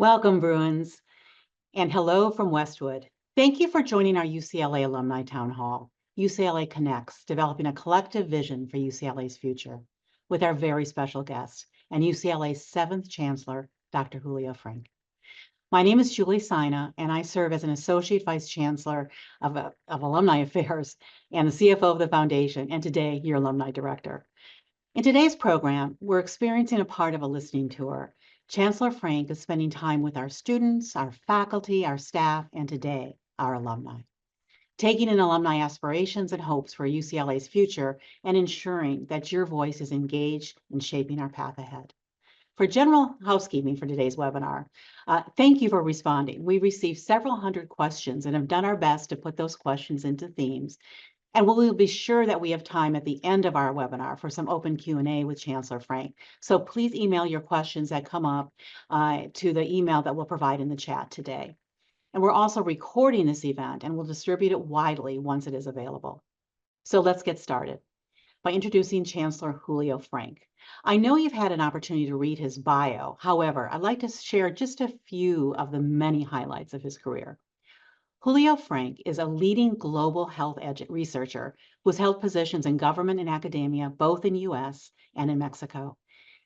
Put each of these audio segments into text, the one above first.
Welcome, Bruins, and hello from Westwood. Thank you for joining our UCLA Alumni Town Hall, UCLA Connects, developing a collective vision for UCLA's future, with our very special guest and UCLA's 7th Chancellor, Dr. Julio Frenk. My name is Julie Sina, and I serve as an Associate Vice Chancellor of Alumni Affairs and the CFO of the Foundation, and today, your Alumni Director. In today's program, we're experiencing a part of a listening tour. Chancellor Frenk is spending time with our students, our faculty, our staff, and today, our alumni, taking in alumni aspirations and hopes for UCLA's future and ensuring that your voice is engaged in shaping our path ahead. For general housekeeping for today's webinar, thank you for responding. We received several hundred questions and have done our best to put those questions into themes. And we will be sure that we have time at the end of our webinar for some open Q&A with Chancellor Frenk. So please email your questions that come up to the email that we'll provide in the chat today. And we're also recording this event and we'll distribute it widely once it is available. So let's get started by introducing Chancellor Julio Frenk. I know you've had an opportunity to read his bio. However, I'd like to share just a few of the many highlights of his career. Julio Frenk is a leading global health researcher who's held positions in government and academia, both in U.S. and in Mexico.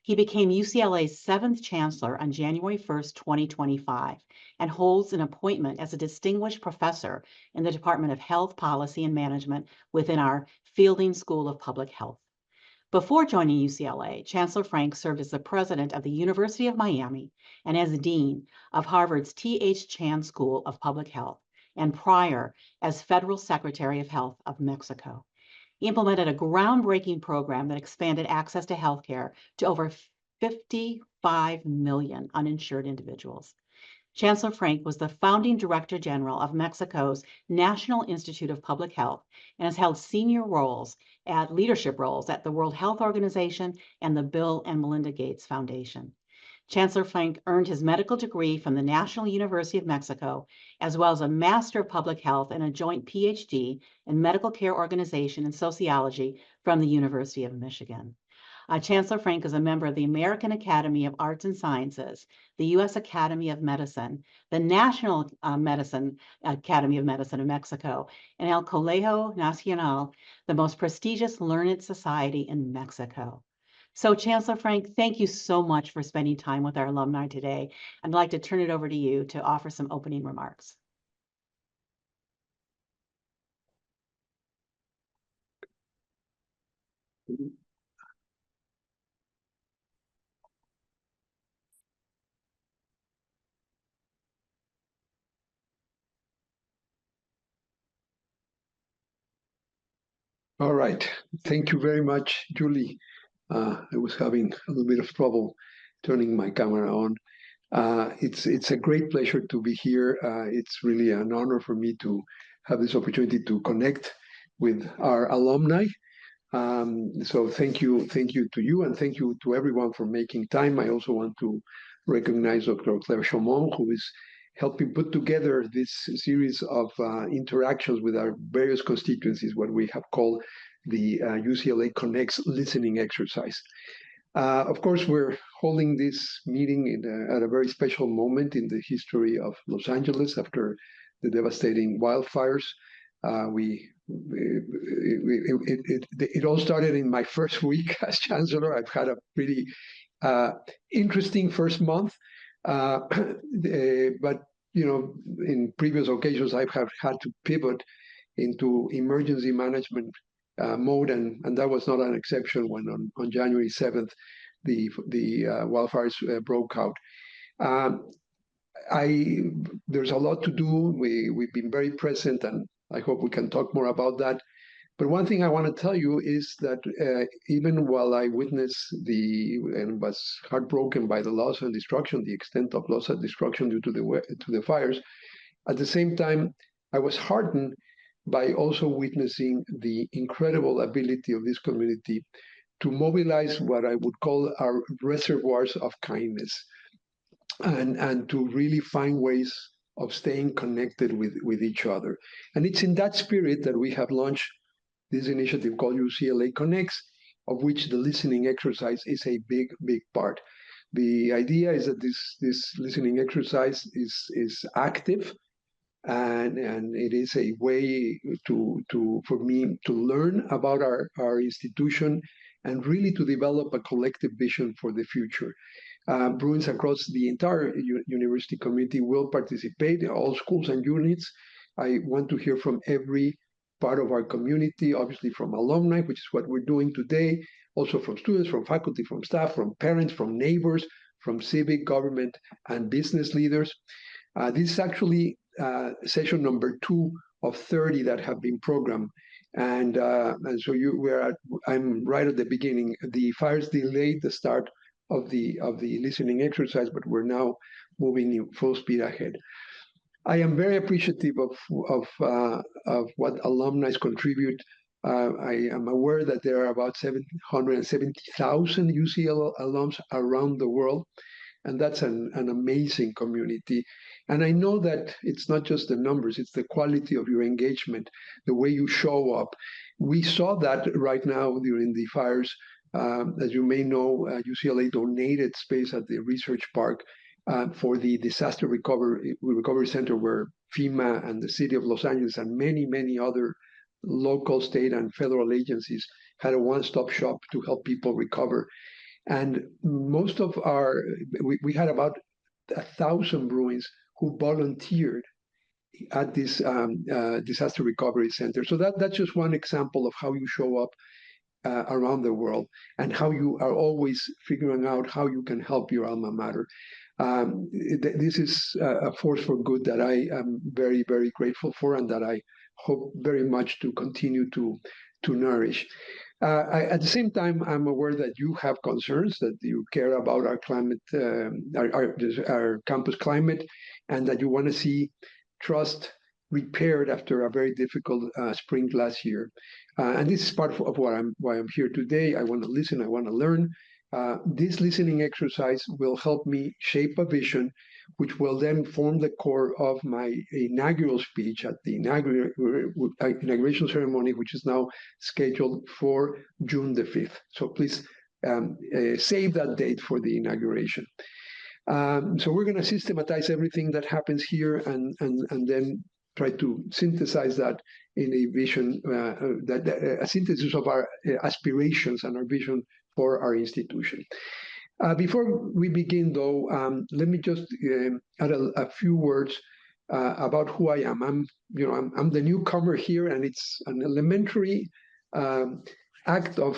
He became UCLA's 7th chancellor on January 1st, 2025, and holds an appointment as a distinguished professor in the Department of Health Policy and Management within our Fielding School of Public Health. Before joining UCLA, Chancellor Frenk served as the president of the University of Miami and as dean of Harvard's T.H. Chan School of Public Health, and prior as Federal Secretary of Health of Mexico. He implemented a groundbreaking program that expanded access to healthcare to over 55 million uninsured individuals. Chancellor Frenk was the founding Director General of Mexico's National Institute of Public Health and has held senior leadership roles at the World Health Organization and the Bill and Melinda Gates Foundation. Chancellor Frenk earned his medical degree from the National University of Mexico, as well as a Master of Public Health and a joint PhD in Medical Care Organization and Sociology from the University of Michigan. Chancellor Frenk is a member of the American Academy of Arts and Sciences, the U.S. Academy of Medicine, the National Academy of Medicine of Mexico, and El Colegio Nacional, the most prestigious learned society in Mexico. So Chancellor Frenk, thank you so much for spending time with our alumni today. I'd like to turn it over to you to offer some opening remarks. All right. Thank you very much, Julie. I was having a little bit of trouble turning my camera on. It's a great pleasure to be here. It's really an honor for me to have this opportunity to connect with our alumni. So thank you to you, and thank you to everyone for making time. I also want to recognize Dr. Claire Chaumont, who is helping put together this series of interactions with our various constituencies, what we have called the UCLA Connects listening exercise. Of course, we're holding this meeting at a very special moment in the history of Los Angeles after the devastating wildfires. It all started in my first week as chancellor. I've had a pretty interesting first month, but in previous occasions I've had to pivot into emergency management mode, and that was not an exception when on January 7th the wildfires broke out. There's a lot to do. We've been very present, and I hope we can talk more about that. But one thing I want to tell you is that even while I witnessed and was heartbroken by the loss and destruction, the extent of loss and destruction due to the fires, at the same time, I was heartened by also witnessing the incredible ability of this community to mobilize what I would call our reservoirs of kindness, and to really find ways of staying connected with each other. And it's in that spirit that we have launched this initiative called UCLA Connects, of which the listening exercise is a big part. The idea is that this listening exercise is active, and it is a way for me to learn about our institution and really to develop a collective vision for the future. Bruins across the entire university community will participate, all schools and units. I want to hear from every part of our community, obviously from alumni, which is what we're doing today, also from students, from faculty, from staff, from parents, from neighbors, from civic, government, and business leaders. This is actually session number 2 of 30 that have been programmed. And so I'm right at the beginning. The fires delayed the start of the listening exercise, but we're now moving in full speed ahead. I am very appreciative of what alumni contribute. I am aware that there are about 770,000 UCL alums around the world, and that's an amazing community. And I know that it's not just the numbers, it's the quality of your engagement, the way you show up. We saw that right now during the fires. As you may know, UCLA donated space at the research park for the disaster recovery center, where FEMA and the city of Los Angeles and many other local, state, and federal agencies had a one-stop shop to help people recover. And most of we had about 1,000 Bruins who volunteered at this disaster recovery center. So that's just one example of how you show up around the world and how you are always figuring out how you can help your alma mater. This is a force for good that I am very, very grateful for, and that I hope very much to continue to nourish. At the same time, I'm aware that you have concerns, that you care about our climate, our campus climate, and that you want to see trust repaired after a very difficult spring last year. And this is part of why I'm here today. I want to listen, I want to learn. This listening exercise will help me shape a vision, which will then form the core of my inaugural speech at the inauguration ceremony, which is now scheduled for June the 5th. So please save that date for the inauguration. So we're going to systematize everything that happens here, and then try to synthesize that in a vision, a synthesis of our aspirations and our vision for our institution. Before we begin, though, let me just add a few words about who I am. I'm the newcomer here, and it's an elementary act of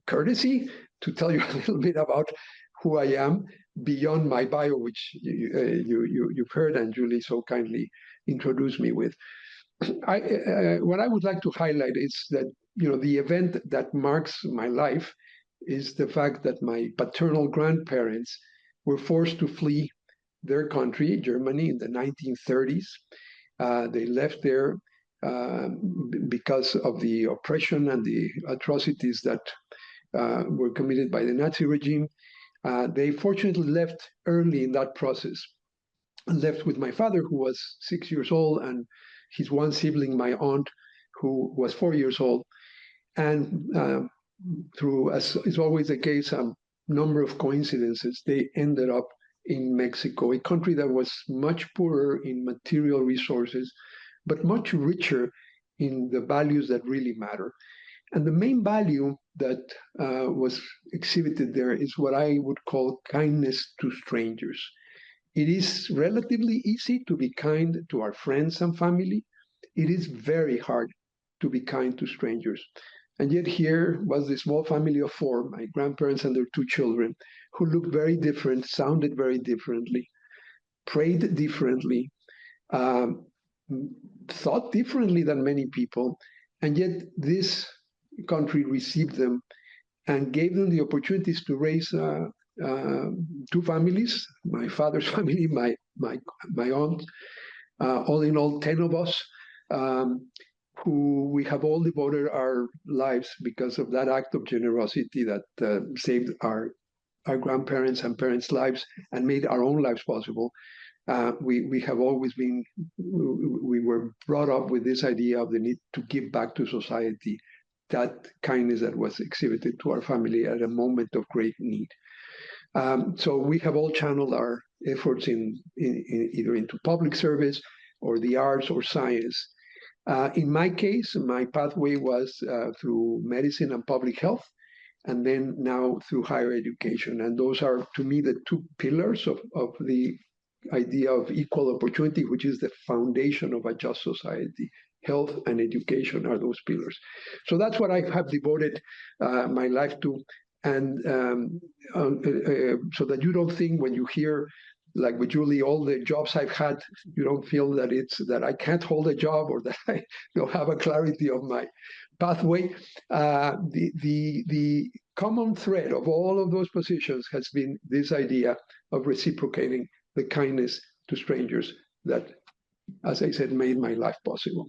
courtesy to tell you a little bit about who I am beyond my bio, which you've heard and Julie so kindly introduced me with. What I would like to highlight is that the event that marks my life is the fact that my paternal grandparents were forced to flee their country, Germany, in the 1930s. They left there because of the oppression and the atrocities that were committed by the Nazi regime. They fortunately left early in that process, and left with my father, who was 6 years old, and his one sibling, my aunt, who was 4 years old. And through, as is always the case, a number of coincidences, they ended up in Mexico, a country that was much poorer in material resources, but much richer in the values that really matter. And the main value that was exhibited there is what I would call kindness to strangers. It is relatively easy to be kind to our friends and family. It is very hard to be kind to strangers. And yet here was this small family of 4, my grandparents and their 2 children, who looked very different, sounded very differently, prayed differently, thought differently than many people. And yet this country received them and gave them the opportunities to raise 2 families, my father's family, my aunt, all in all 10 of us, who we have all devoted our lives because of that act of generosity that saved our grandparents and parents' lives and made our own lives possible. We have always been, we were brought up with this idea of the need to give back to society, that kindness that was exhibited to our family at a moment of great need. So we have all channeled our efforts in either into public service or the arts or science. In my case, my pathway was through medicine and public health, and then now through higher education. And those are, to me, the two pillars of the idea of equal opportunity, which is the foundation of a just society. Health and education are those pillars. So that's what I have devoted my life to. And so that you don't think when you hear, like with Julie, all the jobs I've had, you don't feel that it's that I can't hold a job or that I don't have a clarity of my pathway. The common thread of all of those positions has been this idea of reciprocating the kindness to strangers that, as I said, made my life possible.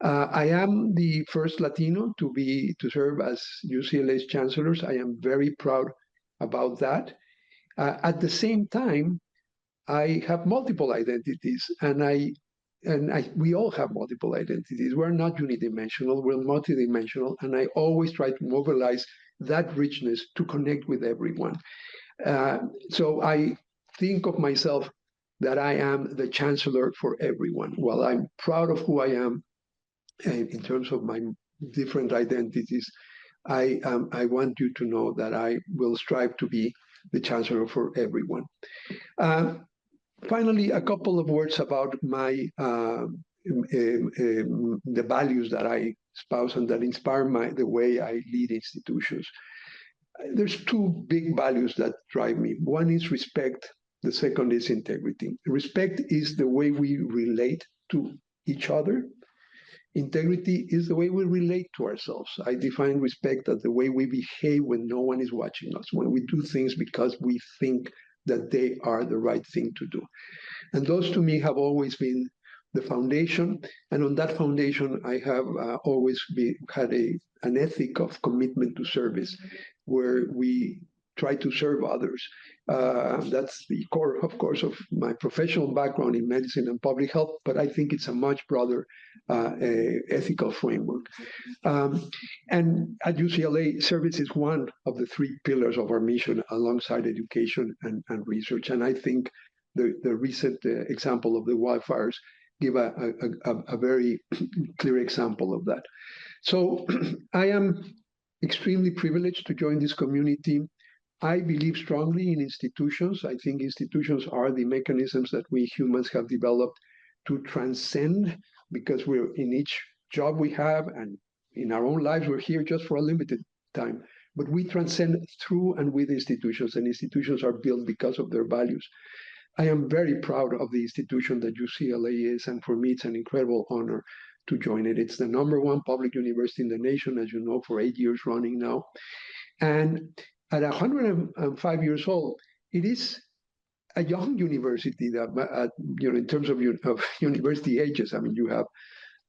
I am the first Latino to serve as UCLA's chancellors. I am very proud about that. At the same time, I have multiple identities, and we all have multiple identities. We're not unidimensional, we're multidimensional, and I always try to mobilize that richness to connect with everyone. So I think of myself that I am the chancellor for everyone. While I'm proud of who I am, in terms of my different identities, I want you to know that I will strive to be the chancellor for everyone. Finally, a couple of words about the values that I espouse and that inspire the way I lead institutions. There's two big values that drive me. One is respect. The second is integrity. Respect is the way we relate to each other. Integrity is the way we relate to ourselves. I define respect as the way we behave when no one is watching us, when we do things because we think that they are the right thing to do. And those, to me, have always been the foundation. And on that foundation, I have always had an ethic of commitment to service, where we try to serve others. That's the core, of course, of my professional background in medicine and public health, but I think it's a much broader ethical framework. And at UCLA, service is one of the three pillars of our mission alongside education and research. And I think the recent example of the wildfires give a very clear example of that. So I am extremely privileged to join this community. I believe strongly in institutions. I think institutions are the mechanisms that we humans have developed to transcend, because we're in each job we have and in our own lives, we're here just for a limited time. But we transcend through and with institutions, and institutions are built because of their values. I am very proud of the institution that UCLA is, and for me, it's an incredible honor to join it. It's the #1 public university in the nation, as you know, for 8 years running now. And at 105 years old, it is a young university that, in terms of university ages. I mean, you have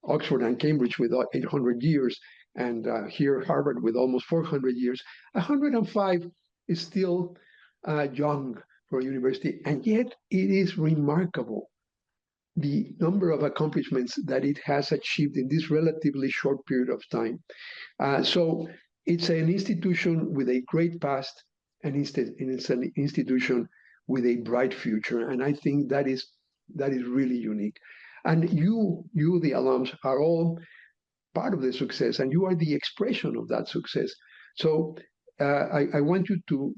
Oxford and Cambridge with 800 years, and here Harvard with almost 400 years. 105 is still young for a university, and yet it is remarkable the number of accomplishments that it has achieved in this relatively short period of time. So it's an institution with a great past, and it's an institution with a bright future. And I think that is really unique. And you, the alums, are all part of the success, and you are the expression of that success. So I want you to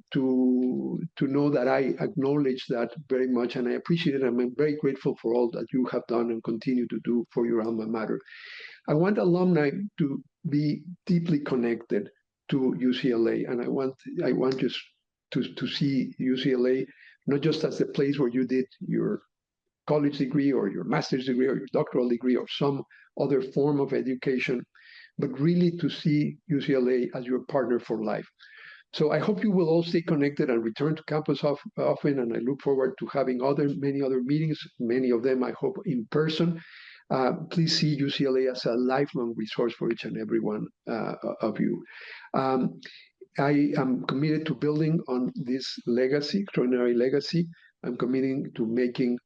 know that I acknowledge that very much, and I appreciate it. I'm very grateful for all that you have done and continue to do for your alma mater. I want alumni to be deeply connected to UCLA, and I want just to see UCLA not just as the place where you did your college degree or your master's degree or your doctoral degree or some other form of education, but really to see UCLA as your partner for life. So I hope you will all stay connected and return to campus often, and I look forward to having many other meetings, many of them I hope in person. Please see UCLA as a lifelong resource for each and every one of you. I am committed to building on this legacy, extraordinary legacy. I'm committing to making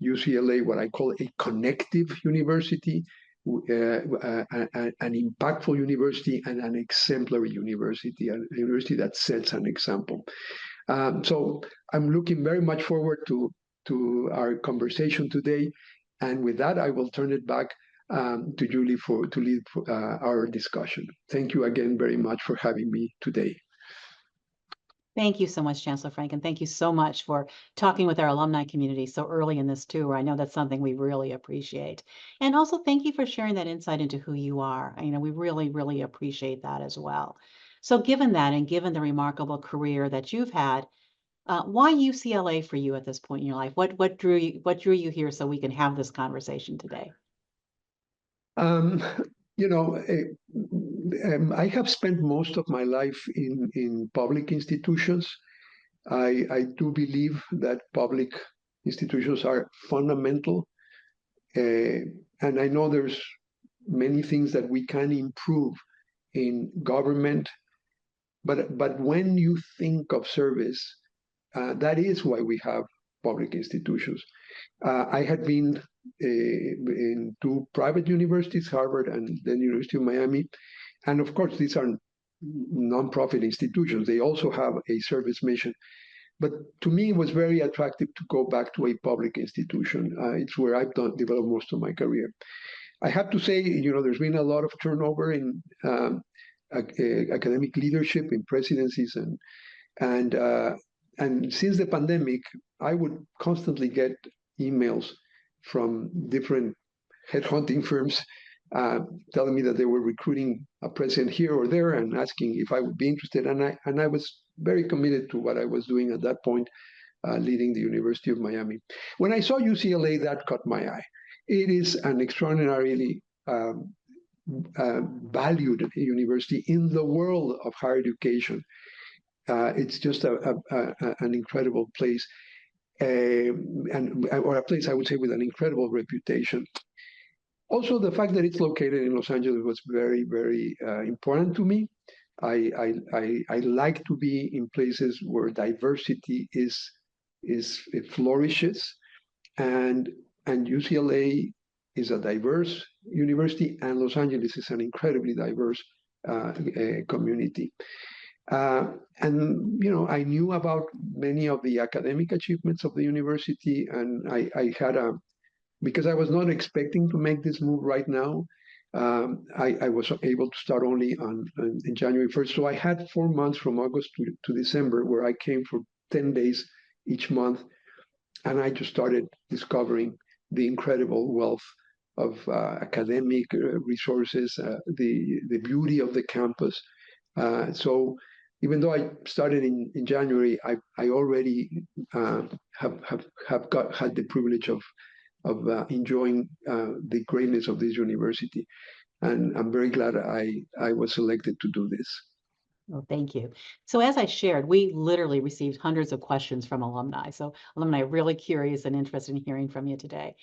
UCLA what I call a connective university, an impactful university, and an exemplary university, a university that sets an example. So I'm looking very much forward to our conversation today. And with that, I will turn it back to Julie to lead our discussion. Thank you again very much for having me today. Thank you so much, Chancellor Frenk, and thank you so much for talking with our alumni community so early in this tour. I know that's something we really appreciate. And also thank you for sharing that insight into who you are. We really, really appreciate that as well. So given that, and given the remarkable career that you've had, why UCLA for you at this point in your life? What drew you here so we can have this conversation today? Um, I have spent most of my life in public institutions. I do believe that public institutions are fundamental. And I know there's many things that we can improve in government, but when you think of service, that is why we have public institutions. I had been in two private universities, Harvard and then University of Miami. And of course, these are nonprofit institutions. They also have a service mission. But to me, it was very attractive to go back to a public institution. It's where I've developed most of my career. I have to say, there's been a lot of turnover in academic leadership, in presidencies, and since the pandemic, I would constantly get emails from different headhunting firms telling me that they were recruiting a president here or there and asking if I would be interested. And I was very committed to what I was doing at that point, leading the University of Miami. When I saw UCLA, that caught my eye. It is an extraordinarily valued university in the world of higher education. It's just an incredible place, or a place I would say with an incredible reputation. Also, the fact that it's located in Los Angeles was very, very important to me. I like to be in places where diversity it flourishes, and UCLA is a diverse university, and Los Angeles is an incredibly diverse community. And I knew about many of the academic achievements of the university, and I had because I was not expecting to make this move right now. I was able to start only in January 1st. So I had 4 months from August to December where I came for 10 days each month. And I just started discovering the incredible wealth of academic resources, the beauty of the campus. So even though I started in January, I already have had the privilege of enjoying the greatness of this university. And I'm very glad I was selected to do this. Well, thank you. So as I shared, we literally received hundreds of questions from alumni. So alumni are really curious and interested in hearing from you today.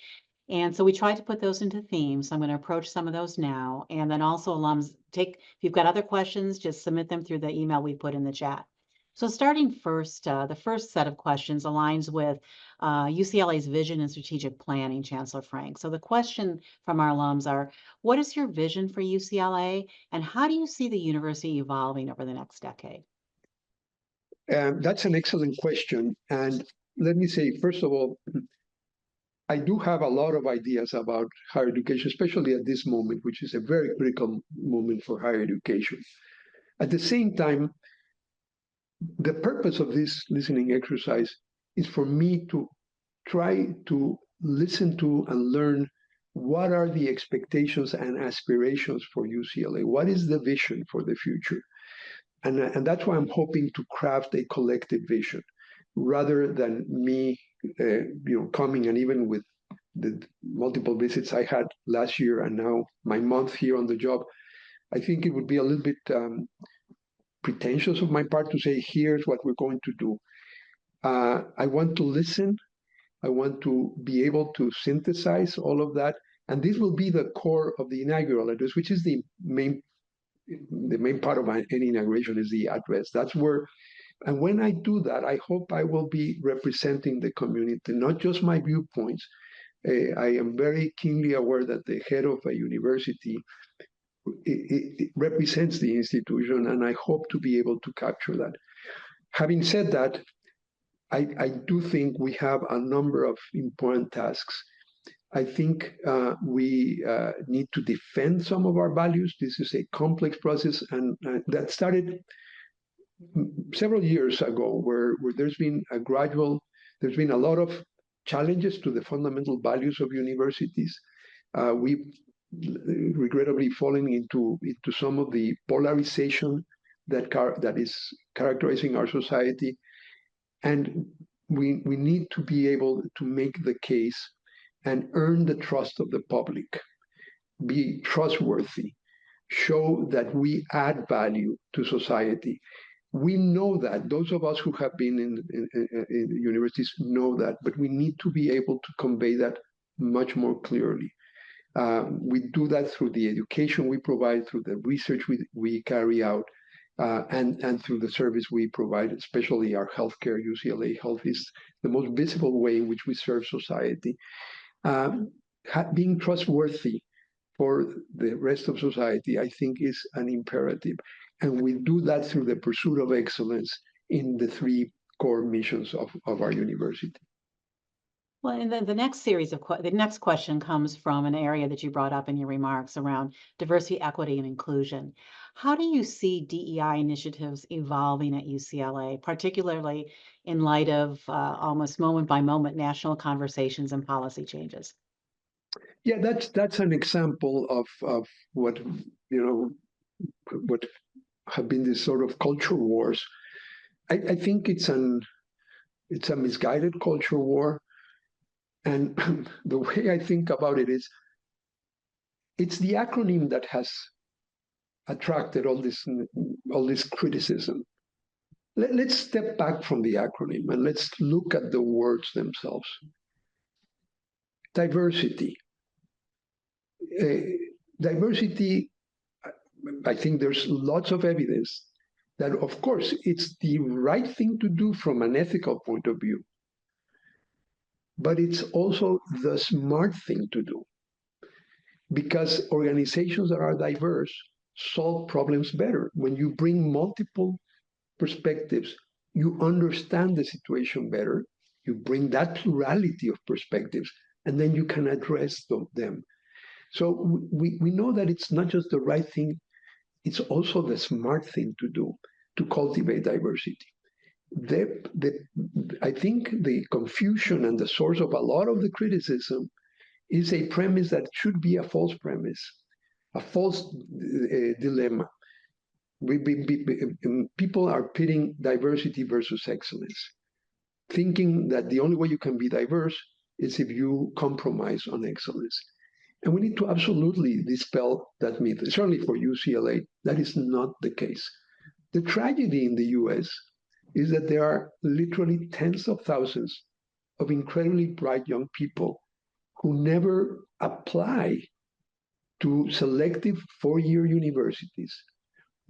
And so we tried to put those into themes. So I'm going to approach some of those now. And then also alums, if you've got other questions, just submit them through the email we put in the chat. So starting first, the first set of questions aligns with UCLA's vision and strategic planning, Chancellor Frenk. So the question from our alums are, what is your vision for UCLA and how do you see the university evolving over the next decade? That's an excellent question. And let me say, first of all, I do have a lot of ideas about higher education, especially at this moment, which is a very critical moment for higher education. At the same time, the purpose of this listening exercise is for me to try to listen to and learn what are the expectations and aspirations for UCLA. What is the vision for the future? And that's why I'm hoping to craft a collective vision rather than me coming, and even with the multiple visits I had last year and now my month here on the job, I think it would be a little bit pretentious of my part to say, here's what we're going to do. I want to listen. I want to be able to synthesize all of that. And this will be the core of the inaugural address, which is the main part of any inauguration is the address. That's where, and when I do that, I hope I will be representing the community, not just my viewpoints. I am very keenly aware that the head of a university it represents the institution, and I hope to be able to capture that. Having said that, I do think we have a number of important tasks. I think we need to defend some of our values. This is a complex process, and that started several years ago, where there's been a lot of challenges to the fundamental values of universities. We've regrettably fallen into some of the polarization that is characterizing our society, and we need to be able to make the case and earn the trust of the public, be trustworthy, show that we add value to society. We know that. Those of us who have been in universities know that, but we need to be able to convey that much more clearly. We do that through the education we provide, through the research we carry out, and through the service we provide, especially our healthcare. UCLA Health is the most visible way in which we serve society. Being trustworthy for the rest of society, I think, is an imperative. And we do that through the pursuit of excellence in the three core missions of our university. Well, and then the next question comes from an area that you brought up in your remarks around diversity, equity, and inclusion. How do you see DEI initiatives evolving at UCLA, particularly in light of almost moment by moment national conversations and policy changes? Yeah, that's an example of what what have been this sort of culture wars. I think it's a misguided culture war. And the way I think about it is, it's the acronym that has attracted all this criticism. Let's step back from the acronym and let's look at the words themselves. Diversity. Diversity, I think there's lots of evidence that, of course, it's the right thing to do from an ethical point of view, but it's also the smart thing to do, because organizations that are diverse solve problems better. When you bring multiple perspectives, you understand the situation better, you bring that plurality of perspectives, and then you can address them. So we know that it's not just the right thing, it's also the smart thing to do to cultivate diversity. I think the confusion and the source of a lot of the criticism is a premise that should be a false premise, a false dilemma. People are pitting diversity versus excellence, thinking that the only way you can be diverse is if you compromise on excellence. And we need to absolutely dispel that myth. Certainly for UCLA, that is not the case. The tragedy in the US is that there are literally tens of thousands of incredibly bright young people who never apply to selective four-year universities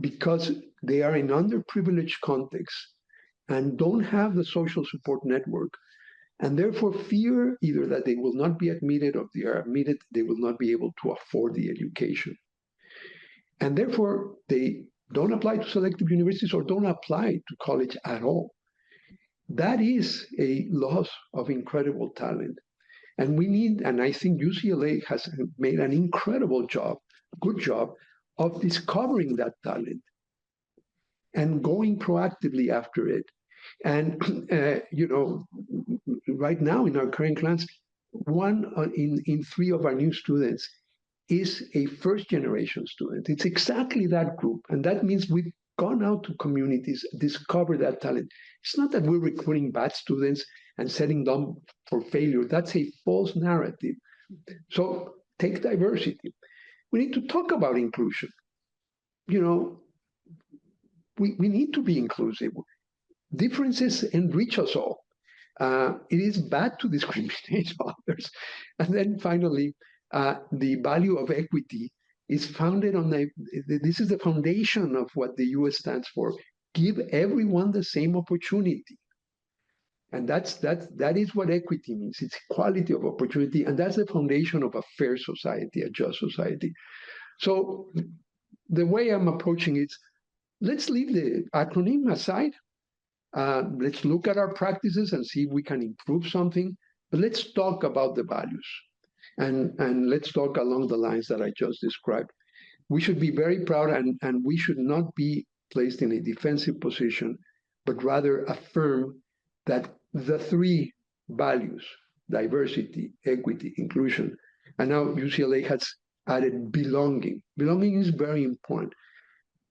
because they are in underprivileged contexts and don't have the social support network, and therefore fear either that they will not be admitted, or if they are admitted, they will not be able to afford the education. And therefore, they don't apply to selective universities or don't apply to college at all. That is a loss of incredible talent. And I think UCLA has made an incredible job, good job, of discovering that talent and going proactively after it. And, right now in our current class, one in three of our new students is a first-generation student. It's exactly that group. And that means we've gone out to communities, discovered that talent. It's not that we're recruiting bad students and setting them for failure. That's a false narrative. So take diversity. We need to talk about inclusion. We need to be inclusive. Differences enrich us all. It is bad to discriminate others. And then finally, the value of equity is founded on this is the foundation of what the US stands for. Give everyone the same opportunity. And that is what equity means. It's equality of opportunity. And that's the foundation of a fair society, a just society. So the way I'm approaching it, let's leave the acronym aside. Let's look at our practices and see if we can improve something. But let's talk about the values, and let's talk along the lines that I just described. We should be very proud, and we should not be placed in a defensive position, but rather affirm that the three values, diversity, equity, inclusion, and now UCLA has added belonging. Belonging is very important.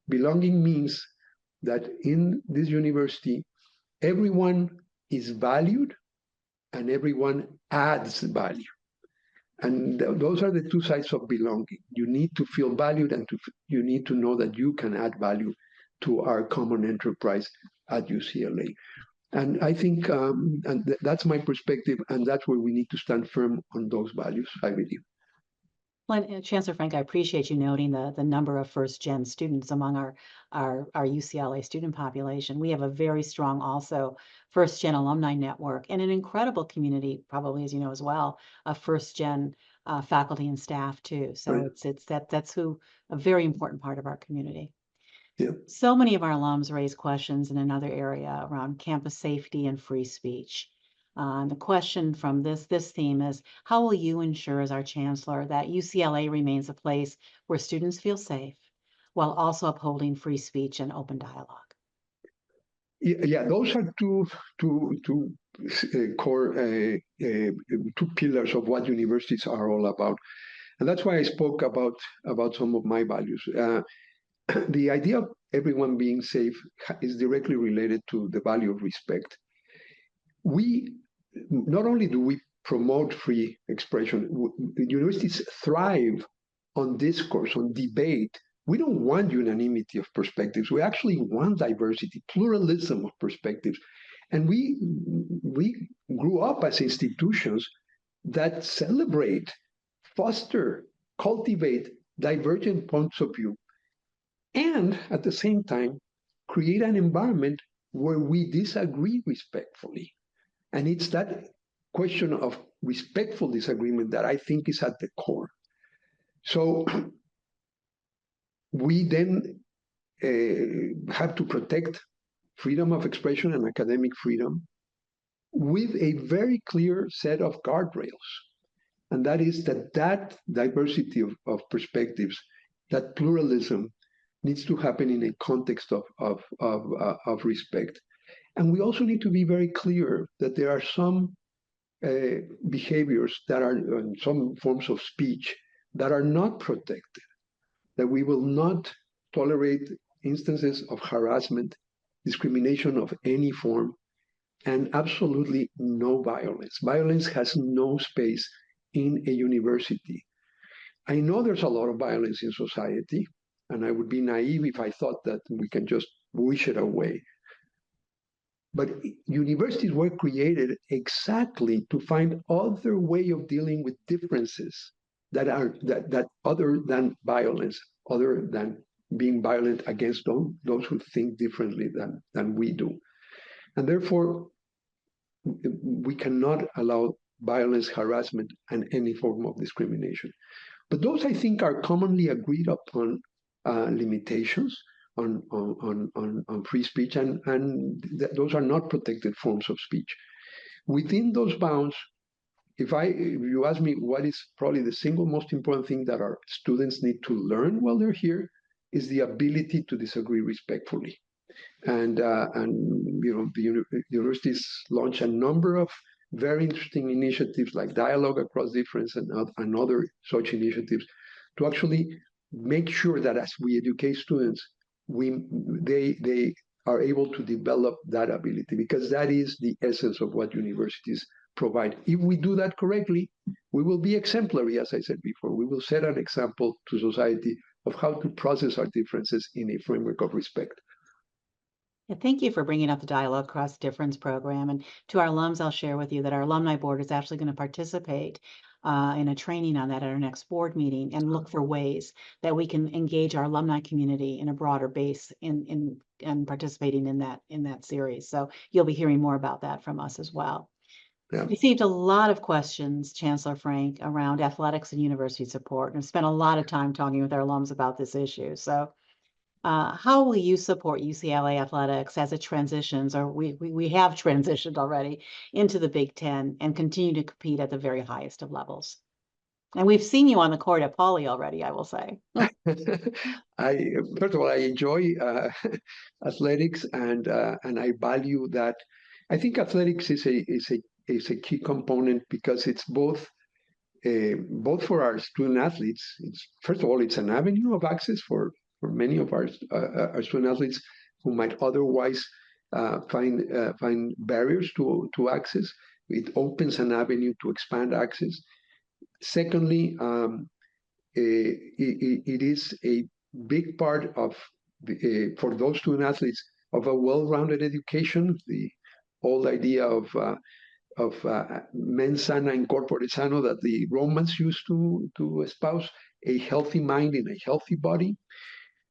Belonging means that in this university, everyone is valued and everyone adds value. And those are the two sides of belonging. You need to feel valued, and you need to know that you can add value to our common enterprise at UCLA. And I think that's my perspective, and that's where we need to stand firm on those values, I believe. Well, Chancellor Frenk, I appreciate you noting the number of first-gen students among our UCLA student population. We have a very strong also first-gen alumni network and an incredible community, probably as you know as well, of first-gen faculty and staff too. So Right. that's a very important part of our community. Yeah. So many of our alums raise questions in another area around campus safety and free speech. The question from this theme is, how will you ensure as our chancellor that UCLA remains a place where students feel safe while also upholding free speech and open dialogue? Yeah, those are two core two pillars of what universities are all about, and that's why I spoke about some of my values. The idea of everyone being safe is directly related to the value of respect. We not only do we promote free expression, universities thrive on discourse, on debate. We don't want unanimity of perspectives. We actually want diversity, pluralism of perspectives. And we grew up as institutions that celebrate, foster, cultivate divergent points of view, and at the same time, create an environment where we disagree respectfully. And it's that question of respectful disagreement that I think is at the core. So we then have to protect freedom of expression and academic freedom with a very clear set of guardrails. And that is that diversity of perspectives, that pluralism needs to happen in a context of respect. And we also need to be very clear that there are some behaviors that are some forms of speech that are not protected, that we will not tolerate instances of harassment, discrimination of any form, and absolutely no violence. Violence has no space in a university. I know there's a lot of violence in society, and I would be naive if I thought that we can just wish it away. But universities were created exactly to find other way of dealing with differences that are that other than violence, other than being violent against those who think differently than we do. And therefore, we cannot allow violence, harassment, and any form of discrimination. But those, I think, are commonly agreed upon limitations on free speech, and those are not protected forms of speech. Within those bounds, if you ask me what is probably the single most important thing that our students need to learn while they're here, is the ability to disagree respectfully. And you know, the universities launch a number of very interesting initiatives like Dialogue Across Difference and other such initiatives to actually make sure that as we educate students, they are able to develop that ability, because that is the essence of what universities provide. If we do that correctly, we will be exemplary, as I said before. We will set an example to society of how to process our differences in a framework of respect. Yeah, thank you for bringing up the Dialogue Across Difference program. And to our alums, I'll share with you that our alumni board is actually going to participate in a training on that at our next board meeting, and look for ways that we can engage our alumni community in a broader base in participating in that series. So you'll be hearing more about that from us as well. Yeah. Received a lot of questions, Chancellor Frenk, around athletics and university support, and I've spent a lot of time talking with our alums about this issue. So How will you support UCLA athletics as it transitions, or we have transitioned already into the Big Ten and continue to compete at the very highest of levels? And we've seen you on the court at Poly already, I will say. I first of all, I enjoy athletics, and I value that. I think athletics is a key component because it's both for our student athletes. It's first of all, it's an avenue of access for many of our student athletes who might otherwise find barriers to access. It opens an avenue to expand access. Secondly, it is a big part of for those student athletes of a well-rounded education. The whole idea of mens sana in corpore sano that the Romans used to espouse, a healthy mind in a healthy body.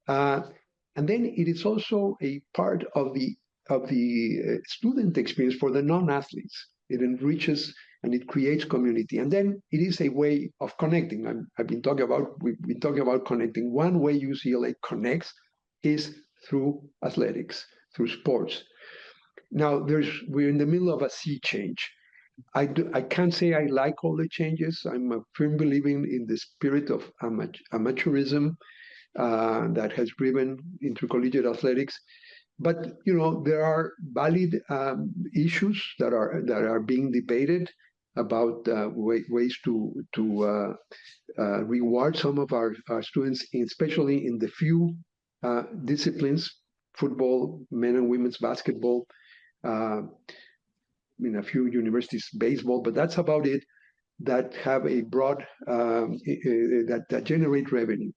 And then it is also a part of the student experience for the non-athletes. It enriches and it creates community. And then it is a way of connecting. We've been talking about connecting. One way UCLA connects is through athletics, through sports. Now we're in the middle of a sea change. I can't say I like all the changes. I'm a firm believer in the spirit of amateurism that has driven intercollegiate athletics. But there are valid issues that are being debated about ways to reward some of our students, especially in the few disciplines: football, men and women's basketball, in a few universities, baseball. But that's about it. That have a broad that generate revenue.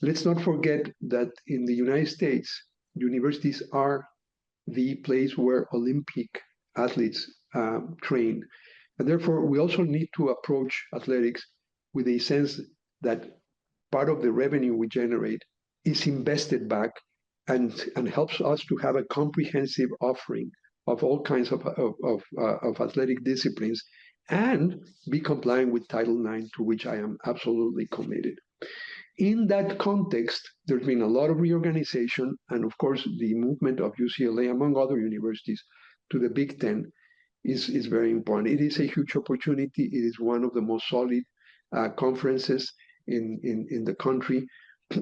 Let's not forget that in the United States, universities are the place where Olympic athletes train. And therefore, we also need to approach athletics with a sense that part of the revenue we generate is invested back and helps us to have a comprehensive offering of all kinds of athletic disciplines and be compliant with Title IX, to which I am absolutely committed. In that context, there's been a lot of reorganization, and of course, the movement of UCLA, among other universities, to the Big Ten is very important. It is a huge opportunity. It is one of the most solid conferences in the country.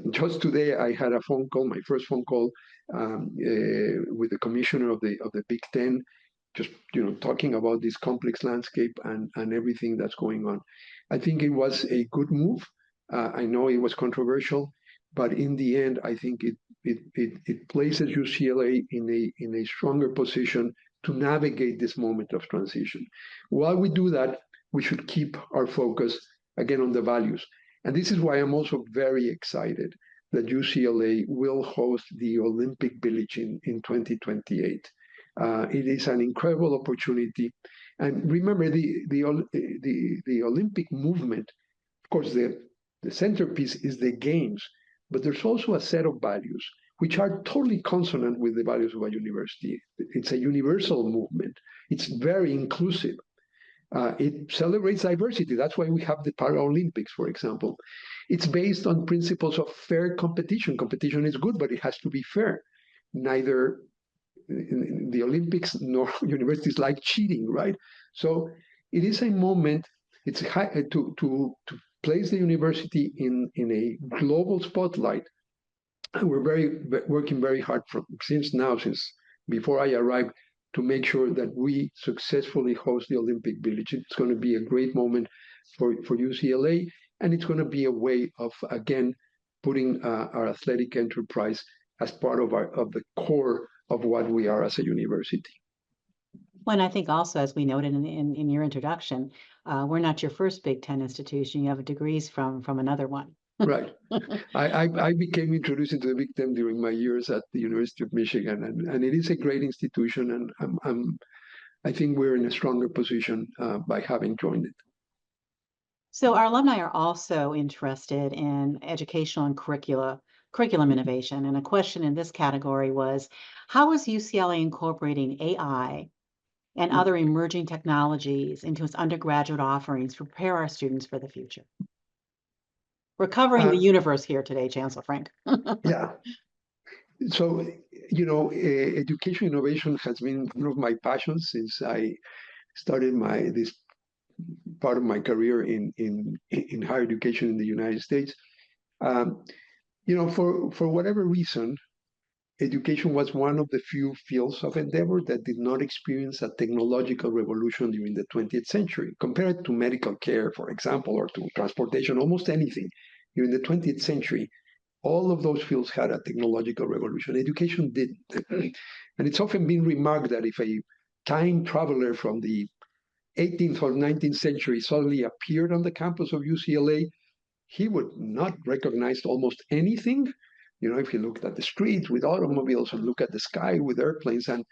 Just today, I had a phone call, my first phone call with the commissioner of the Big Ten, just talking about this complex landscape and everything that's going on. I think it was a good move. I know it was controversial, but in the end, I think it places UCLA in a stronger position to navigate this moment of transition. While we do that, we should keep our focus again on the values. And this is why I'm also very excited that UCLA will host the Olympic Village in 2028. It is an incredible opportunity. And remember, the Olympic movement, of course, the centerpiece is the games, but there's also a set of values which are totally consonant with the values of a university. It's a universal movement. It's very inclusive. It celebrates diversity. That's why we have the Paralympics, for example. It's based on principles of fair competition. Competition is good, but it has to be fair. Neither in the Olympics nor universities like cheating, right? So it is a moment. It's to place the university in a global spotlight. And we're working very hard since before I arrived, to make sure that we successfully host the Olympic Village. It's going to be a great moment for UCLA, and it's going to be a way of, again, putting our athletic enterprise as part of the core of what we are as a university. Well, and I think also, as we noted in your introduction, we're not your first Big Ten institution. You have degrees from another one. Right. I became introduced into the Big Ten during my years at the University of Michigan, and it is a great institution, and I think we're in a stronger position by having joined it. So our alumni are also interested in educational and curriculum innovation. And a question in this category was, how is UCLA incorporating AI and other emerging technologies into its undergraduate offerings to prepare our students for the future? We're covering the universe here today, Chancellor Frenk. Yeah. So, education innovation has been one of my passions since I started this part of my career in higher education in the United States. Um, for whatever reason, education was one of the few fields of endeavor that did not experience a technological revolution during the 20th century. Compared to medical care, for example, or to transportation, almost anything during the 20th century, all of those fields had a technological revolution. Education did. And it's often been remarked that if a time traveler from the 18th or 19th century suddenly appeared on the campus of UCLA, he would not recognize almost anything. If he looked at the streets with automobiles and looked at the sky with airplanes and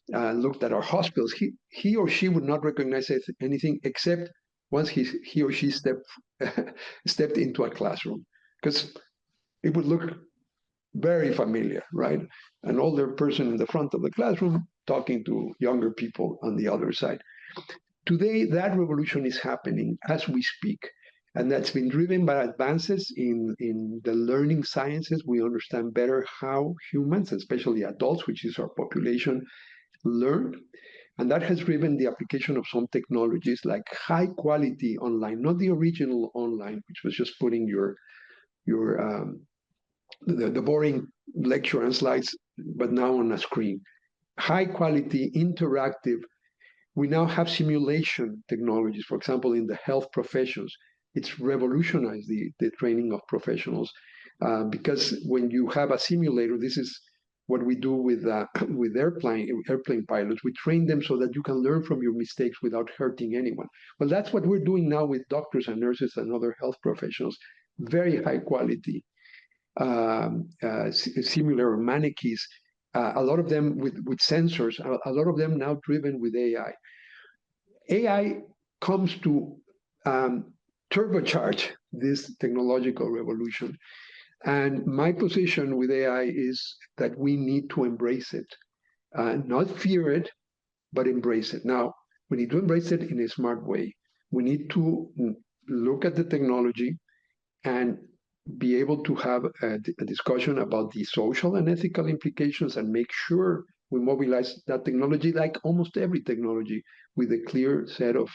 looked at our hospitals, he or she would not recognize anything except once he or she stepped into a classroom, because it would look very familiar, right? An older person in the front of the classroom talking to younger people on the other side. Today, that revolution is happening as we speak. And that's been driven by advances in the learning sciences. We understand better how humans, especially adults, which is our population, learn. And that has driven the application of some technologies like high quality online, not the original online, which was just putting the boring lecture and slides, but now on a screen. High quality, interactive. We now have simulation technologies, for example, in the health professions. It's revolutionized the training of professionals because when you have a simulator, this is what we do with airplane pilots. We train them so that you can learn from your mistakes without hurting anyone. Well, that's what we're doing now with doctors and nurses and other health professionals. Very high quality simulator manichees, a lot of them with sensors, a lot of them now driven with AI. AI comes to turbocharge this technological revolution. And my position with AI is that we need to embrace it, not fear it, but embrace it. Now, we need to embrace it in a smart way. We need to look at the technology and be able to have a discussion about the social and ethical implications and make sure we mobilize that technology, like almost every technology, with a clear set of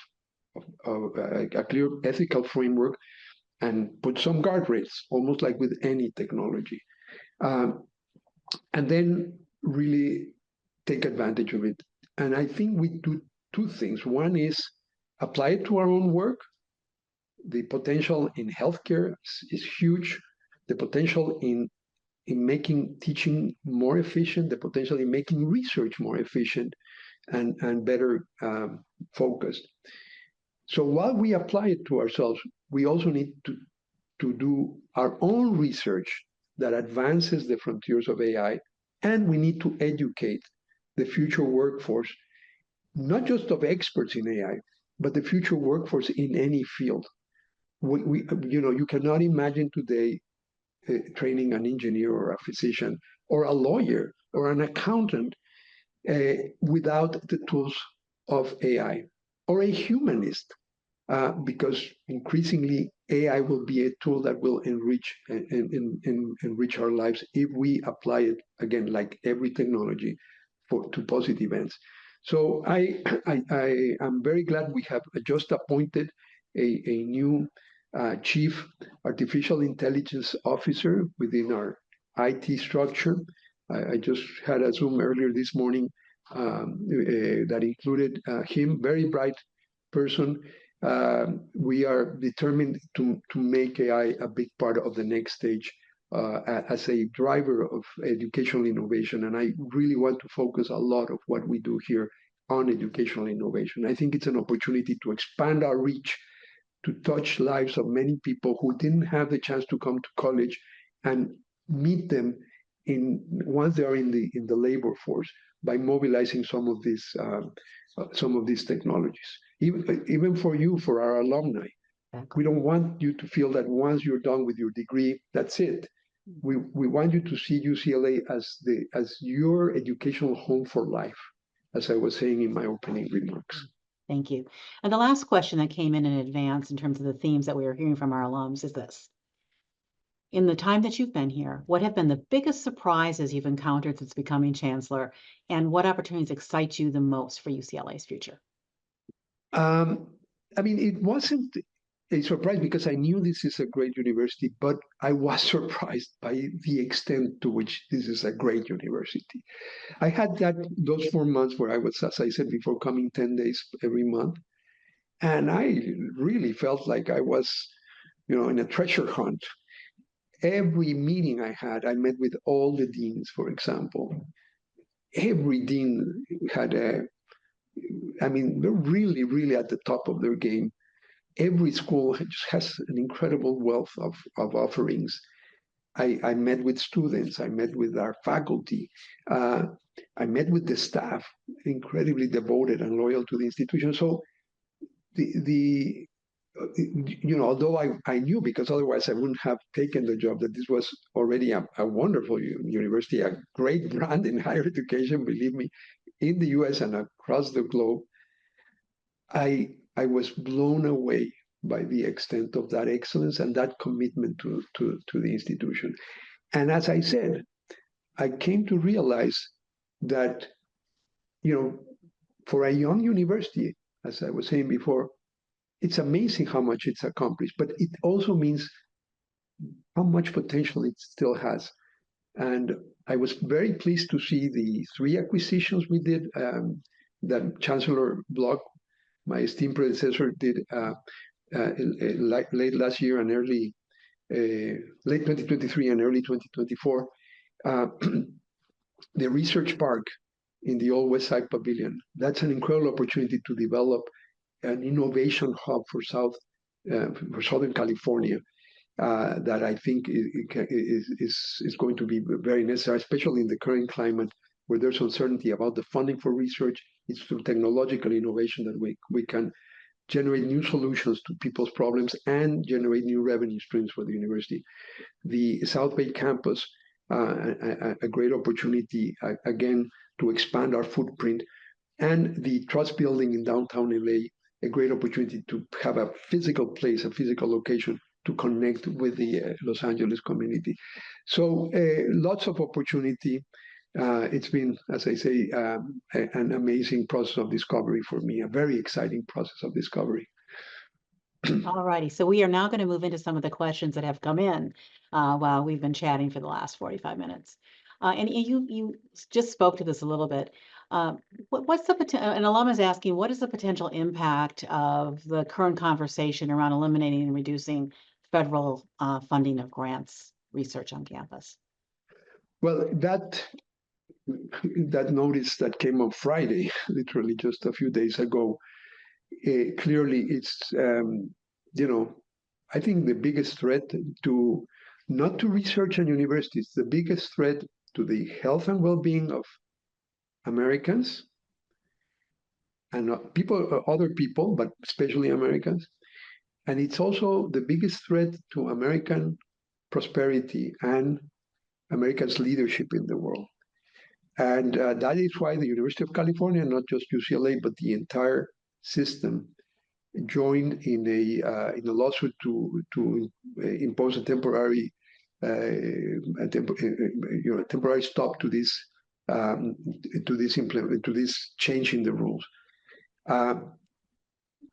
a clear ethical framework and put some guardrails, almost like with any technology. And then really take advantage of it. And I think we do two things. One is apply it to our own work. The potential in healthcare is huge. The potential in making teaching more efficient, the potential in making research more efficient and better focused. So while we apply it to ourselves, we also need to do our own research that advances the frontiers of AI, and we need to educate the future workforce, not just of experts in AI, but the future workforce in any field. You cannot imagine today training an engineer or a physician or a lawyer or an accountant without the tools of AI, or a humanist, because increasingly AI will be a tool that will enrich our lives if we apply it, again, like every technology, to positive ends. So I am very glad we have just appointed a new chief artificial intelligence officer within our IT structure. I just had a Zoom earlier this morning that included him, very bright person. We are determined to make AI a big part of the next stage as a driver of educational innovation. And I really want to focus a lot of what we do here on educational innovation. I think it's an opportunity to expand our reach, to touch lives of many people who didn't have the chance to come to college and meet them once they are in the labor force by mobilizing some of these technologies. Even for you, for our alumni, exactly. We don't want you to feel that once you're done with your degree, that's it. We want you to see UCLA as your educational home for life, as I was saying in my opening remarks. Thank you. And the last question that came in advance in terms of the themes that we are hearing from our alums is this. In the time that you've been here, what have been the biggest surprises you've encountered since becoming chancellor, and what opportunities excite you the most for UCLA's future? I mean, it wasn't a surprise because I knew this is a great university, but I was surprised by the extent to which this is a great university. I had those 4 months where I was, as I said before, coming 10 days every month. And I really felt like I was, in a treasure hunt. Every meeting I had, I met with all the deans, for example. Every dean had they're really, really at the top of their game. Every school just has an incredible wealth of offerings. I met with students, I met with our faculty, I met with the staff, incredibly devoted and loyal to the institution. So the although I knew, because otherwise I wouldn't have taken the job, that this was already a wonderful university, a great brand in higher education, believe me, in the US and across the globe. I was blown away by the extent of that excellence and that commitment to the institution. And as I said, I came to realize that, for a young university, as I was saying before, it's amazing how much it's accomplished, but it also means how much potential it still has. And I was very pleased to see the 3 acquisitions we did, that Chancellor Block, my esteemed predecessor, did late last year and late 2023 and early 2024. The research park in the Old West Side Pavilion. That's an incredible opportunity to develop an innovation hub for Southern California, that I think is going to be very necessary, especially in the current climate where there's uncertainty about the funding for research. It's through technological innovation that we can generate new solutions to people's problems and generate new revenue streams for the university. The South Bay campus, a great opportunity, again, to expand our footprint, and the Trust Building in downtown LA, a great opportunity to have a physical place, a physical location to connect with the Los Angeles community. So lots of opportunity. It's been, as I say, an amazing process of discovery for me, a very exciting process of discovery. All righty. So we are now going to move into some of the questions that have come in while we've been chatting for the last 45 minutes. And you just spoke to this a little bit. What's the potential? An alum is asking, what is the potential impact of the current conversation around eliminating and reducing federal funding of grants research on campus? Well, that notice that came on Friday, literally just a few days ago, clearly it's, I think the biggest threat not to research and universities, the biggest threat to the health and well-being of Americans and other people, but especially Americans. And it's also the biggest threat to American prosperity and America's leadership in the world. And that is why the University of California, not just UCLA, but the entire system, joined in a lawsuit to impose a temporary stop to this change in the rules.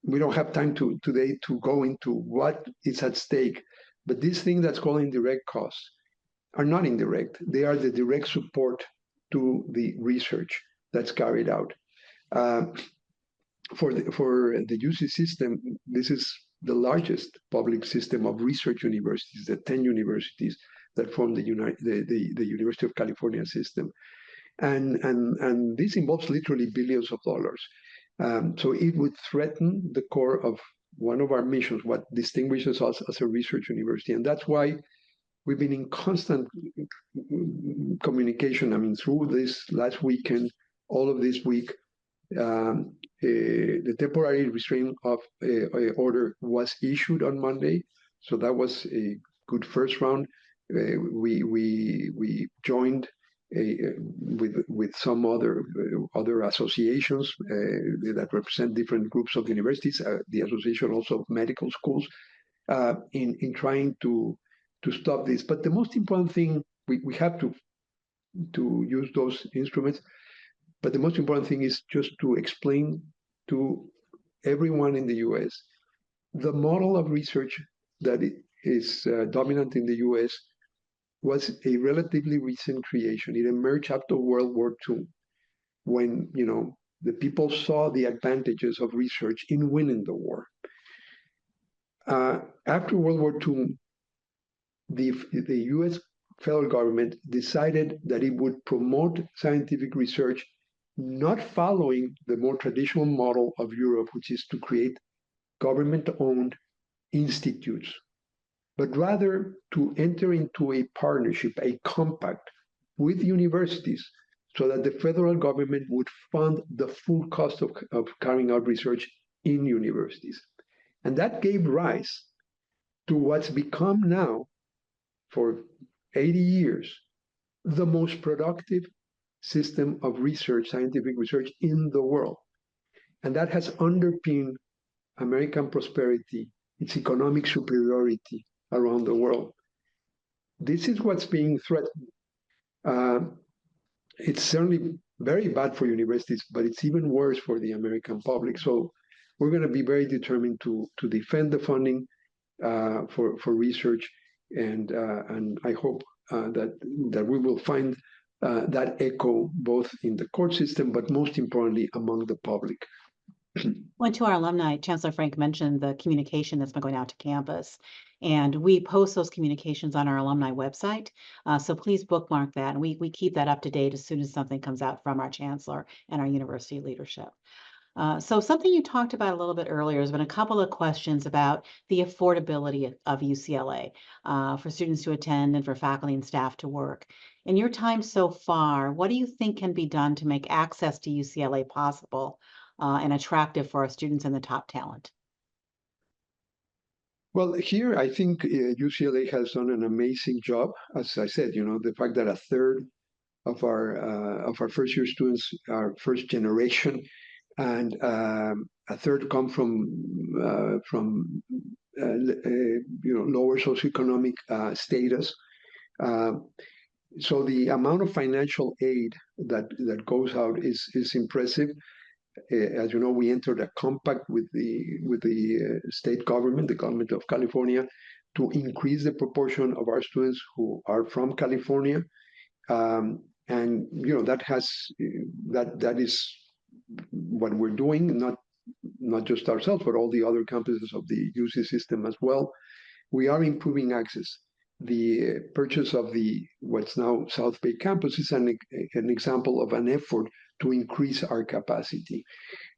We don't have time today to go into what is at stake, but this thing that's called indirect costs are not indirect. They are the direct support to the research that's carried out. For the UC system, this is the largest public system of research universities, the 10 universities that form the University of California system. And this involves literally billions of dollars. So it would threaten the core of one of our missions, what distinguishes us as a research university. And that's why we've been in constant communication. Through this last weekend, all of this week, the temporary restraining order was issued on Monday. So that was a good first round. We joined with some other associations that represent different groups of universities, the Association also of Medical Schools, in trying to stop this. But the most important thing, we have to use those instruments, but the most important thing is just to explain to everyone in the US the model of research that is dominant in the US was a relatively recent creation. It emerged after World War II, when the people saw the advantages of research in winning the war. After World War II, the U.S. federal government decided that it would promote scientific research, not following the more traditional model of Europe, which is to create government-owned institutes, but rather to enter into a partnership, a compact with universities, so that the federal government would fund the full cost of carrying out research in universities. And that gave rise to what's become now, for 80 years, the most productive system of research, scientific research in the world. And that has underpinned American prosperity, its economic superiority around the world. This is what's being threatened. It's certainly very bad for universities, but it's even worse for the American public. So we're going to be very determined to defend the funding for research, and I hope that we will find that echo both in the court system, but most importantly among the public. Went to our alumni, Chancellor Frenk mentioned the communication that's been going out to campus, and we post those communications on our alumni website. So please bookmark that, and we keep that up to date as soon as something comes out from our chancellor and our university leadership. So something you talked about a little bit earlier has been a couple of questions about the affordability of UCLA for students to attend and for faculty and staff to work. In your time so far, what do you think can be done to make access to UCLA possible and attractive for our students and the top talent? Well, here I think UCLA has done an amazing job. As I said, the fact that a third of our first year students are first generation, and a third come from lower socioeconomic status. So the amount of financial aid that goes out is impressive. As you know, we entered a compact with the state government, the government of California, to increase the proportion of our students who are from California, and that is what we're doing, not just ourselves, but all the other campuses of the UC system as well. We are improving access. The purchase of what's now South Bay campus is an example of an effort to increase our capacity.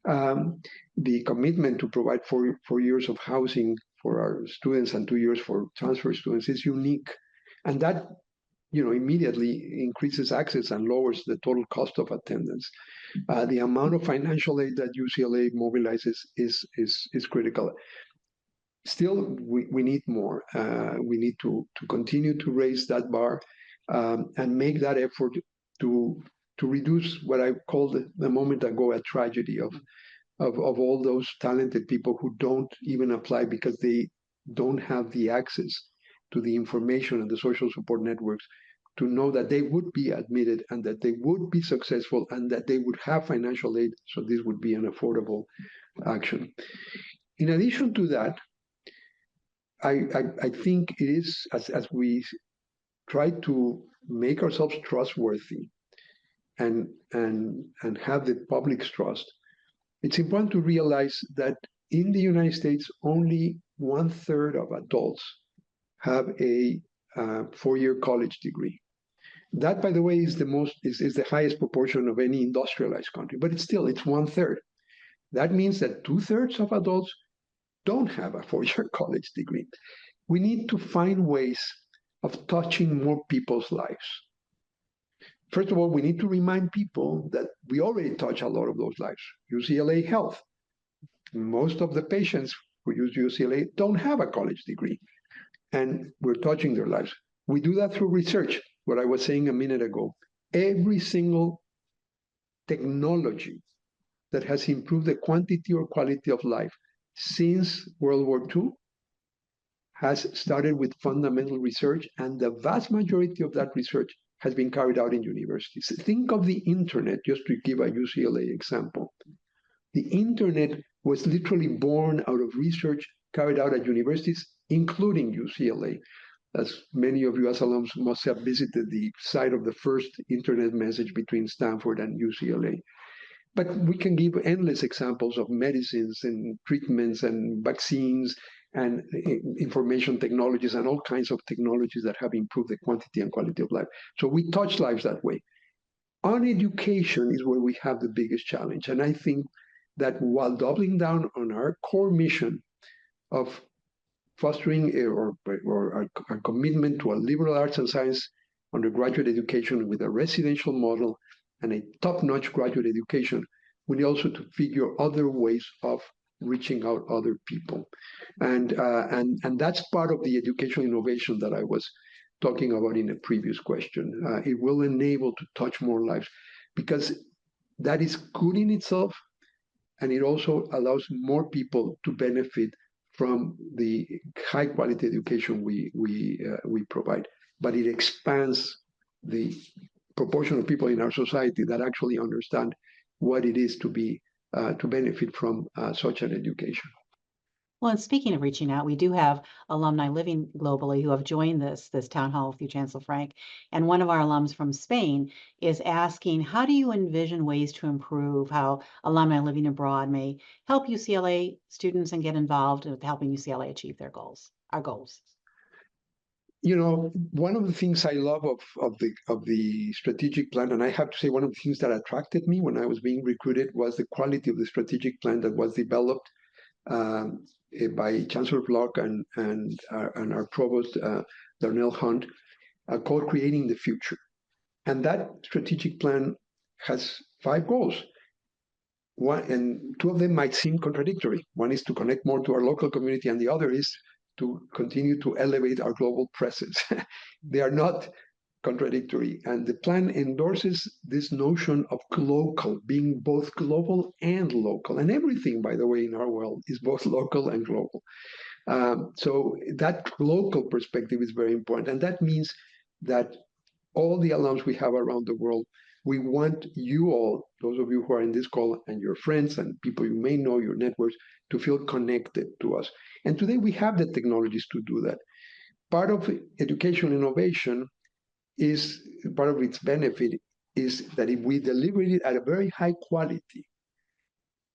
The commitment to provide four years of housing for our students and 2 years for transfer students is unique, and that immediately increases access and lowers the total cost of attendance. The amount of financial aid that UCLA mobilizes is critical. Still, we need more. We need to continue to raise that bar and make that effort to reduce what I called a moment ago a tragedy of all those talented people who don't even apply because they don't have the access to the information and the social support networks to know that they would be admitted and that they would be successful and that they would have financial aid, so this would be an affordable action. In addition to that, I think it is, as we try to make ourselves trustworthy and have the public's trust, it's important to realize that in the United States, only 1/3 of adults have a 4-year college degree. That, by the way, is the highest proportion of any industrialized country, but it's 1/3. That means that 2/3 of adults don't have a 4-year college degree. We need to find ways of touching more people's lives. First of all, we need to remind people that we already touch a lot of those lives. UCLA Health. Most of the patients who use UCLA don't have a college degree, and we're touching their lives. We do that through research, what I was saying a minute ago. Every single technology that has improved the quantity or quality of life since World War II has started with fundamental research, and the vast majority of that research has been carried out in universities. Think of the internet, just to give a UCLA example. The internet was literally born out of research carried out at universities, including UCLA. As many of you as alums must have visited the site of the first internet message between Stanford and UCLA. But we can give endless examples of medicines and treatments and vaccines and information technologies and all kinds of technologies that have improved the quantity and quality of life. So we touch lives that way. On education is where we have the biggest challenge. And I think that while doubling down on our core mission of fostering our commitment to a liberal arts and science undergraduate education with a residential model and a top-notch graduate education, we need also to figure other ways of reaching out other people. And that's part of the educational innovation that I was talking about in a previous question. It will enable to touch more lives because that is good in itself, and it also allows more people to benefit from the high quality education we provide. But it expands the proportion of people in our society that actually understand what it is to be to benefit from such an education. Well, and speaking of reaching out, we do have alumni living globally who have joined this town hall with you, Chancellor Frenk. And one of our alums from Spain is asking, how do you envision ways to improve how alumni living abroad may help UCLA students and get involved with helping UCLA achieve their goals, our goals? You know, one of the things I love of the strategic plan, and I have to say one of the things that attracted me when I was being recruited was the quality of the strategic plan that was developed by Chancellor Frenk and our provost Darnell Hunt, called Creating the Future. And that strategic plan has 5 goals. One, and 2 of them might seem contradictory. One is to connect more to our local community, and the other is to continue to elevate our global presence. They are not contradictory. And the plan endorses this notion of local, being both global and local. And everything, by the way, in our world is both local and global. So that local perspective is very important. And that means that all the alums we have around the world, we want you all, those of you who are in this call, and your friends and people you may know, your networks, to feel connected to us. And today we have the technologies to do that. Part of educational innovation is, part of its benefit is that if we deliver it at a very high quality,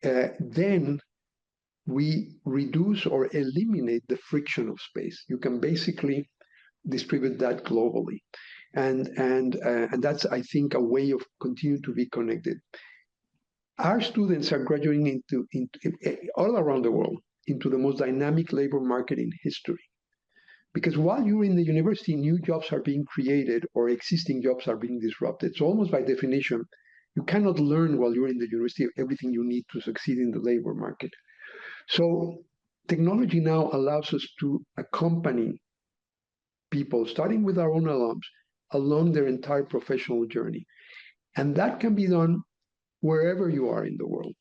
then we reduce or eliminate the friction of space. You can basically distribute that globally. And that's, I think, a way of continuing to be connected. Our students are graduating into all around the world into the most dynamic labor market in history. Because while you're in the university, new jobs are being created or existing jobs are being disrupted. So almost by definition, you cannot learn while you're in the university everything you need to succeed in the labor market. So technology now allows us to accompany people, starting with our own alums, along their entire professional journey. And that can be done wherever you are in the world.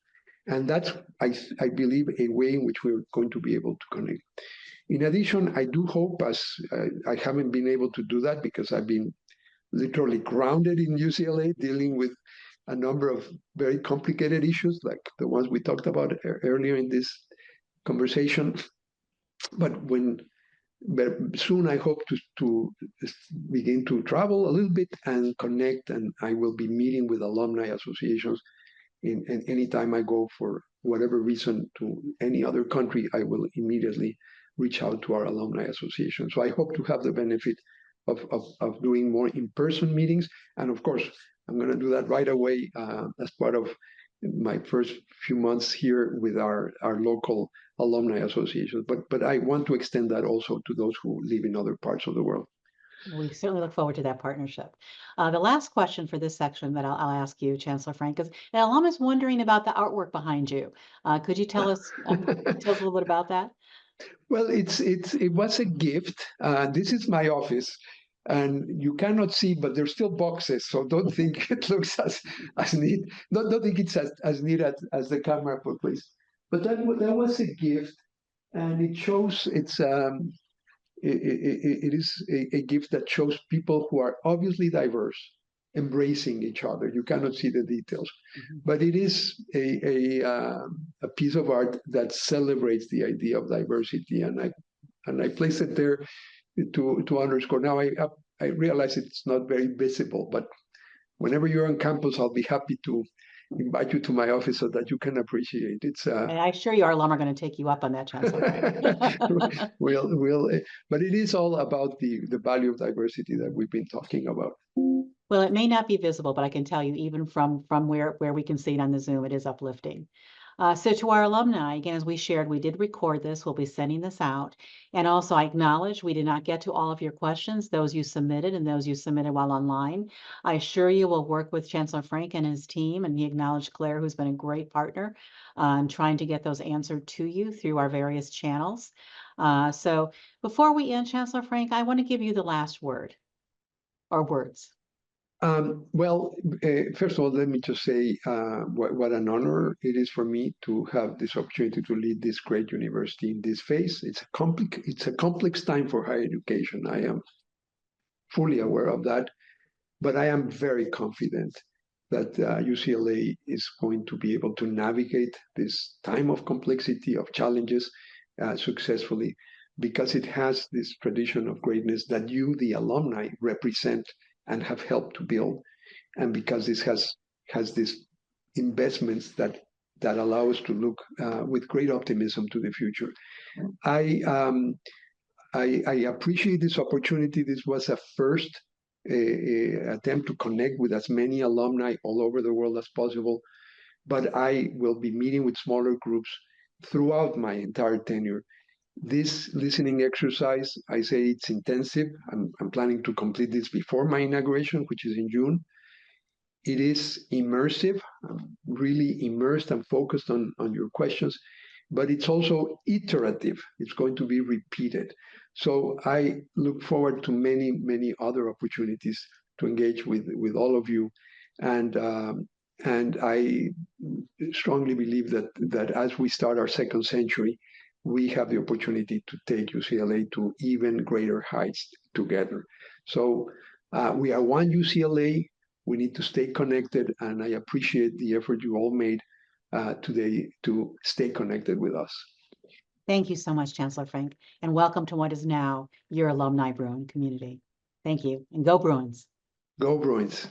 And that's, I believe, a way in which we're going to be able to connect. In addition, I do hope, as I haven't been able to do that because I've been literally grounded in UCLA, dealing with a number of very complicated issues like the ones we talked about earlier in this conversation. But soon I hope to begin to travel a little bit and connect, and I will be meeting with alumni associations. And anytime I go for whatever reason to any other country, I will immediately reach out to our alumni association. So I hope to have the benefit of doing more in-person meetings. And of course, I'm going to do that right away as part of my first few months here with our local alumni associations. But I want to extend that also to those who live in other parts of the world. We certainly look forward to that partnership. The last question for this section that I'll ask you, Chancellor Frenk, is an alum is wondering about the artwork behind you. Could you tell us a little bit about that? Well, it was a gift. This is my office, and you cannot see, but there's still boxes. So don't think it looks as neat. Don't think it's as neat as the camera portrays. But that was a gift, and it shows it is a gift that shows people who are obviously diverse embracing each other. You cannot see the details, but it is a piece of art that celebrates the idea of diversity, and I place it there to underscore. Now I realize it's not very visible, but whenever you're on campus, I'll be happy to invite you to my office so that you can appreciate. It's And I'm sure your alum are going to take you up on that, Chancellor Frenk. we'll, but it is all about the value of diversity that we've been talking about. Well, it may not be visible, but I can tell you, even from where we can see it on the Zoom, it is uplifting. So to our alumni, again, as we shared, we did record this. We'll be sending this out. And also, I acknowledge we did not get to all of your questions, those you submitted and those you submitted while online. I assure you we'll work with Chancellor Frenk and his team, and he acknowledged Claire, who's been a great partner in trying to get those answered to you through our various channels. So before we end, Chancellor Frenk, I want to give you the last word or words. First of all, let me just say what an honor it is for me to have this opportunity to lead this great university in this phase. It's a complex time for higher education. I am fully aware of that, but I am very confident that UCLA is going to be able to navigate this time of complexity, of challenges successfully, because it has this tradition of greatness that you, the alumni, represent and have helped to build, and because this has these investments that allow us to look with great optimism to the future. I appreciate this opportunity. This was a first attempt to connect with as many alumni all over the world as possible, but I will be meeting with smaller groups throughout my entire tenure. This listening exercise, I say it's intensive. I'm planning to complete this before my inauguration, which is in June. It is immersive. I'm really immersed and focused on your questions, but it's also iterative. It's going to be repeated. So I look forward to many, many other opportunities to engage with all of you. And I strongly believe that as we start our second century, we have the opportunity to take UCLA to even greater heights together. So we are one UCLA. We need to stay connected, and I appreciate the effort you all made today to stay connected with us. Thank you so much, Chancellor Frenk, and welcome to what is now your alumni Bruin community. Thank you, and go Bruins. Go Bruins.